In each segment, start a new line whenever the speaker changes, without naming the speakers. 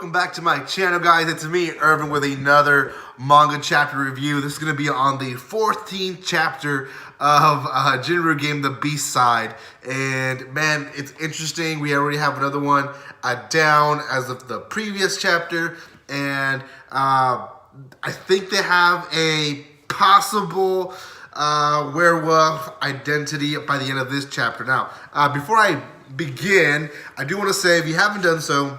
welcome back to my channel, guys. It's me, Irvin, with another manga chapter review. This is going to be on the 14th chapter of Jinrou game, The Beast Side. And man, it's interesting. We already have another one down as of the previous chapter. And I think they have a possible werewolf identity by the end of this chapter. Now, before I begin, I do want to say, if you haven't done so,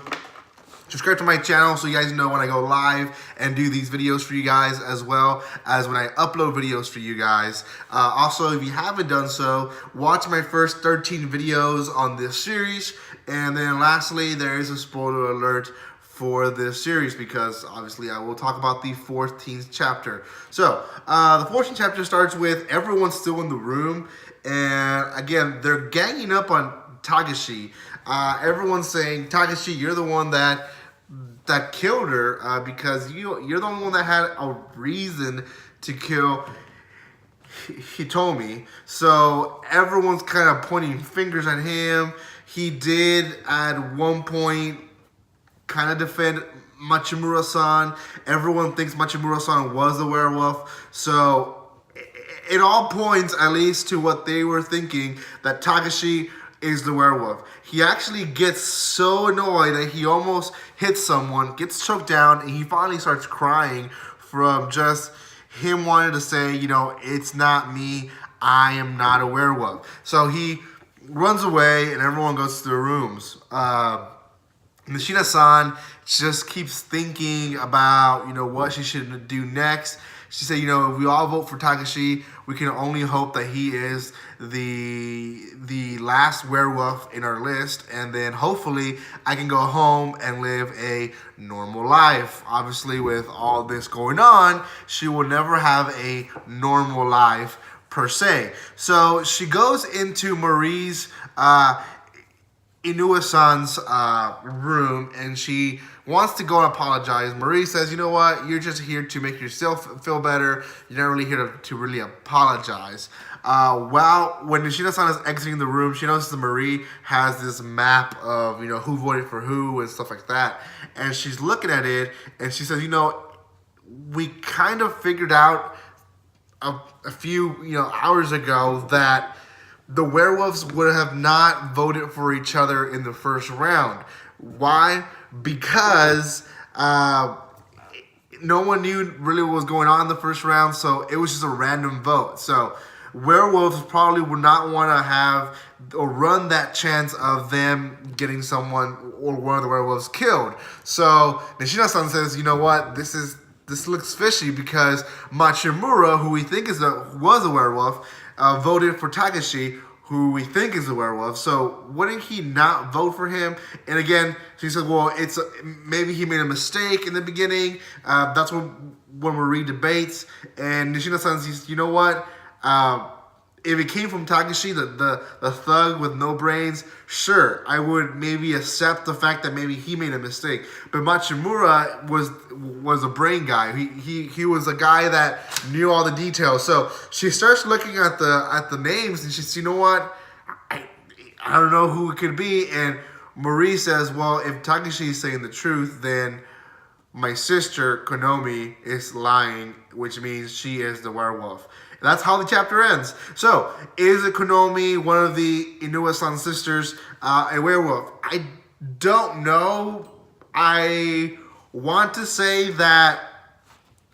subscribe to my channel so you guys know when I go live and do these videos for you guys, as well as when I upload videos for you guys. Also, if you haven't done so, watch my first 13 videos on this series. And then lastly, there is a spoiler alert for this series, because obviously I will talk about the 14th chapter. So, the 14th chapter starts with everyone still in the room, and again, they're ganging up on Takashi. Everyone's saying, Takashi, you're the one that killed her, because you're the only one that had a reason to kill Hitomi. So everyone's kind of pointing fingers at him. He did at one point kind of defend Machimura-san. Everyone thinks Machimura-san was a werewolf. So it all points, at least, to what they were thinking, that Takashi is the werewolf. He actually gets so annoyed that he almost hits someone, gets choked down, and he finally starts crying from just him wanting to say, you know, it's not me, I am not a werewolf. So he runs away and everyone goes to their rooms. Nishina-san just keeps thinking about, you know, what she should do next. She said, you know, if we all vote for Takashi, we can only hope that he is the last werewolf in our list, and then hopefully I can go home and live a normal life. Obviously, with all this going on, she will never have a normal life per se. So she goes into Marie's Inua-san's room, and she wants to go and apologize. Marie says, you know what, you're just here to make yourself feel better. You're not really here to really apologize. When Nishina-san is exiting the room, she notices that Marie has this map of, you know, who voted for who and stuff like that. And she's looking at it, and she says, you know, we kind of figured out a few, you know, hours ago that the werewolves would have not voted for each other in the first round. Why? Because no one knew really what was going on in the first round, so it was just a random vote. So werewolves probably would not want to have or run that chance of them getting someone or one of the werewolves killed. So Nishina-san says, you know what, this looks fishy, because Machimura, who we think was a werewolf, voted for Takashi, who we think is a werewolf. So wouldn't he not vote for him? And again, she said, well, maybe he made a mistake in the beginning. That's when Marie debates. And Nishina-san says, you know what? If it came from Takashi, the thug with no brains, sure, I would maybe accept the fact that maybe he made a mistake. But Machimura was a brain guy. He was a guy that knew all the details. So she starts looking at the names, and she says, you know what? I don't know who it could be. And Marie says, well, if Takashi is saying the truth, then my sister Konomi is lying, which means she is the werewolf. That's how the chapter ends. So, is Konomi, one of the Inua-san sisters, a werewolf? I don't know. I want to say that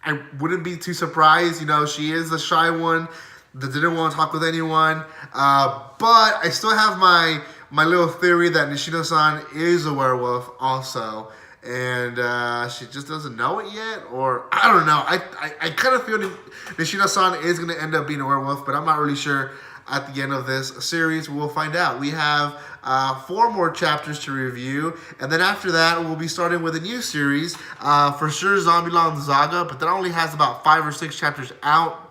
I wouldn't be too surprised. You know, she is a shy one that didn't want to talk with anyone. But I still have my little theory that Nishina-san is a werewolf also. And she just doesn't know it yet, or I don't know. I kind of feel Nishina-san is going to end up being a werewolf, but I'm not really sure. At the end of this series, we'll find out. We have 4 more chapters to review, and then after that, we'll be starting with a new series, for sure, Zombieland Saga, but that only has about 5 or 6 chapters out.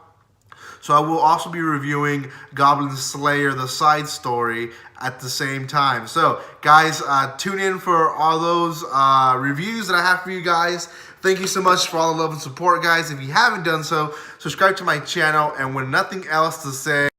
So I will also be reviewing Goblin Slayer, the side story, at the same time. So, guys, tune in for all those reviews that I have for you guys. Thank you so much for all the love and support, guys. If you haven't done so, subscribe to my channel. And with nothing else to say,